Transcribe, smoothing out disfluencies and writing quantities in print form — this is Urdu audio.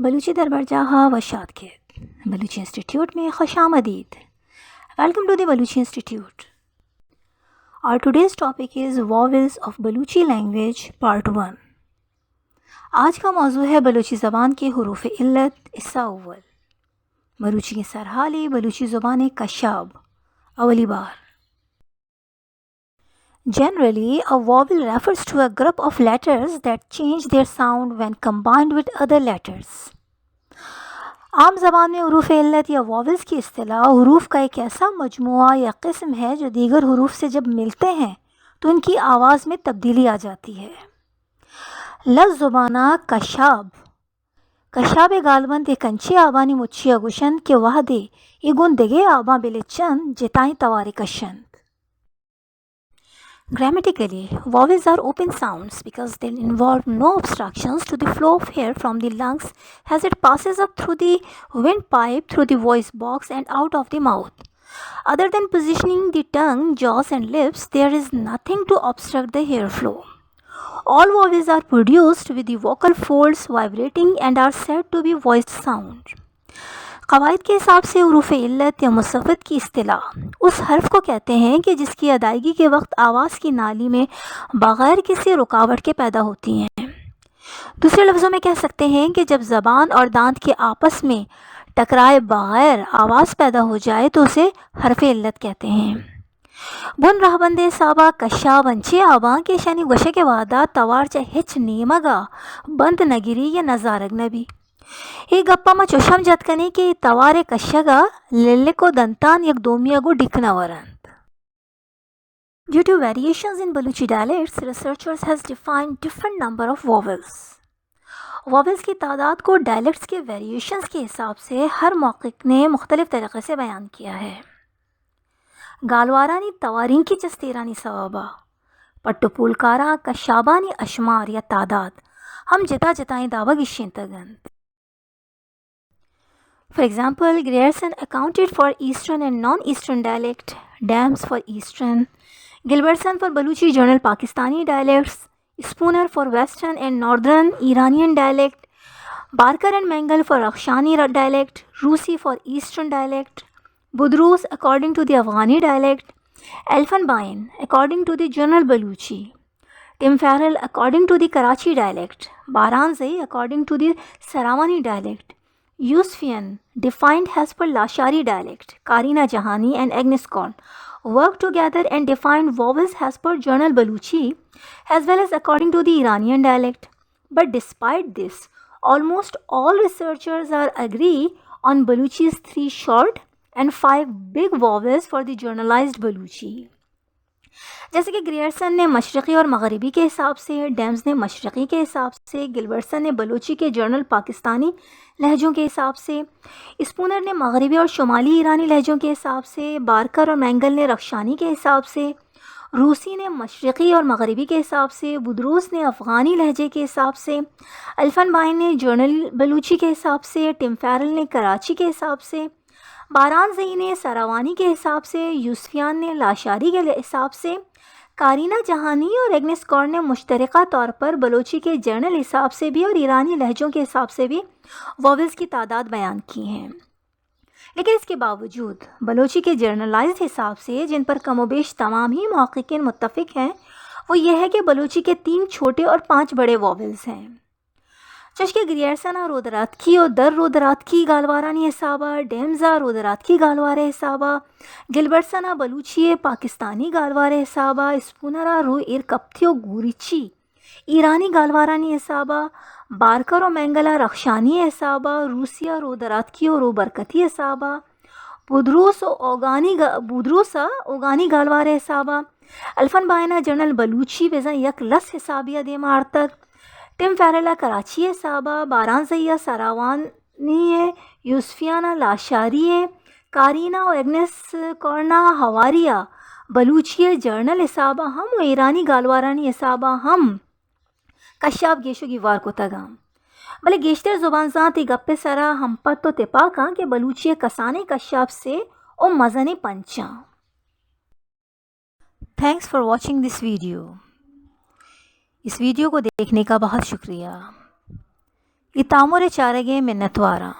بلوچی در برجاہ و شادکت بلوچی انسٹیٹیوٹ میں خوش آمدید. Welcome to the Baluchi Institute. Our today's topic is Vowels of Baluchi Language Part 1. آج کا موضوع ہے بلوچی زبان کے حروف علت حصہ اول. بلوچی کی سرحالی بلوچی زبان کشاب اولی بار. Generally, a vowel refers to a group of letters that change their sound when combined with other letters. عام زبان میں حروف علت یا واولز کی اصطلاح حروف کا ایک ایسا مجموعہ یا قسم ہے جو دیگر حروف سے جب ملتے ہیں تو ان کی آواز میں تبدیلی آ جاتی ہے. لفظ زبانہ کشاب غالباً تے کنچی آبانی مچی اگوشند کے وحدے ایگون دگے آباں بلے چند جتائیں توارے کشند. Grammatically, vowels are open sounds because they involve no obstructions to the flow of air from the lungs as it passes up through the windpipe, through the voice box and out of the mouth. Other than positioning the tongue, jaws and lips, there is nothing to obstruct the airflow. All vowels are produced with the vocal folds vibrating and are said to be voiced sound. قواعد کے حساب سے حروف علت یا مصفت کی اصطلاح اس حرف کو کہتے ہیں کہ جس کی ادائیگی کے وقت آواز کی نالی میں بغیر کسی رکاوٹ کے پیدا ہوتی ہیں. دوسرے لفظوں میں کہہ سکتے ہیں کہ جب زبان اور دانت کے آپس میں ٹکرائے بغیر آواز پیدا ہو جائے تو اسے حرف علت کہتے ہیں. بن رہ بندے صابہ کشا ونچے آباں کے شنی گوشے کے وعدہ توار چا ہچ نیمگا بند نگیری یا نزارگ نبی. یہ گپا ما چوشم جات کنے کہ توارے کشگا للے کو دنتان یک دومیا گو ڈکنا Varand. Due to variations in Baluchi dialects, researchers has defined different number of vowels. Vowels کی تعداد کو dialects کے variations کے حساب سے ہر محقق نے مختلف طریقے سے بیان کیا ہے. گالوارانی توارین کی چستیرانی ثوابہ پٹو پولکارا کشابانی اشمار یا تعداد ہم جتا جتائیں دعوی گشین تگند. For example, Grierson accounted for Eastern and non-Eastern dialect, Dams for Eastern, Gilbertson for Baluchi Journal Pakistani dialects, Spooner for Western and Northern Iranian dialect, Barker and Mengel for Rakhshani dialect, Rusi for Eastern dialect, Budrus according to the Afghani dialect, Elfenbein according to the Journal Baluchi, Tim Farrell according to the Karachi dialect, Baranzai according to the Sarawani dialect, Yusufian defined as per Lashari dialect, Karina Jahani and Agnes Korn worked together and defined vowels as per Journal Baluchi as well as according to the Iranian dialect. But despite this, almost all researchers are agree on Baluchi's 3 short and 5 big vowels for the journalized Baluchi. جیسے کہ گریئرسن نے مشرقی اور مغربی کے حساب سے، ڈیمز نے مشرقی کے حساب سے، گلبرٹسن نے بلوچی کے جرنل پاکستانی لہجوں کے حساب سے، اسپونر نے مغربی اور شمالی ایرانی لہجوں کے حساب سے، بارکر اور مینگل نے رخشانی کے حساب سے، روسی نے مشرقی اور مغربی کے حساب سے، بدروس نے افغانی لہجے کے حساب سے، الفنبائن نے جرنل بلوچی کے حساب سے، ٹم فیرل نے کراچی کے حساب سے، بارانزئی نے سراوانی کے حساب سے، یوسفیان نے لاشاری کے حساب سے، کارینہ جہانی اور ایگنس کورن نے مشترکہ طور پر بلوچی کے جرنل حساب سے بھی اور ایرانی لہجوں کے حساب سے بھی واولز کی تعداد بیان کی ہیں. لیکن اس کے باوجود بلوچی کے جرنلائزڈ حساب سے جن پر کم و بیش تمام ہی محققین متفق ہیں وہ یہ ہے کہ بلوچی کے 3 چھوٹے اور 5 بڑے واولز ہیں. چشکے گریئرسنا رودراتکی اور در رودراتکی گالوارانی حسابہ، ڈیمزا رودراتکی گالوارے حسابہ، گلبرٹسنا بلوچی پاکستانی گالوارے حسابہ، اسپونرا رو ارکپتھیو گوریچی ایرانی گالوارانی حسابہ، بارکر و مینگلا رخشانی حسابہ، روسیا رودراتکی اور رو برکتی حسابہ، بودروسا اوگانی گالوارے حسابہ، الفنبائنہ جرنل بلوچی ویزا یک لس حسابیہ دے مارتک، ٹم فیرلا کراچی حسابہ، بارانزئیہ سراوانی یوسفیانہ لاشاری کارینہ و ایگنس کورنا ہواریہ بلوچی جرنل حسابہ ہم و ایرانی گالوارانی حسابہ ہم کشاب گیشو گیوار کو تگام. بلے گیشتر زبان ذاتی گپے سرا ہم پت تو تپاکاں کہ بلوچی کسانے کشاب سے او مزنے پنچاں. Thanks for watching this video. اس ویڈیو کو دیکھنے کا بہت شکریہ. اتامور چارگے منتوارا.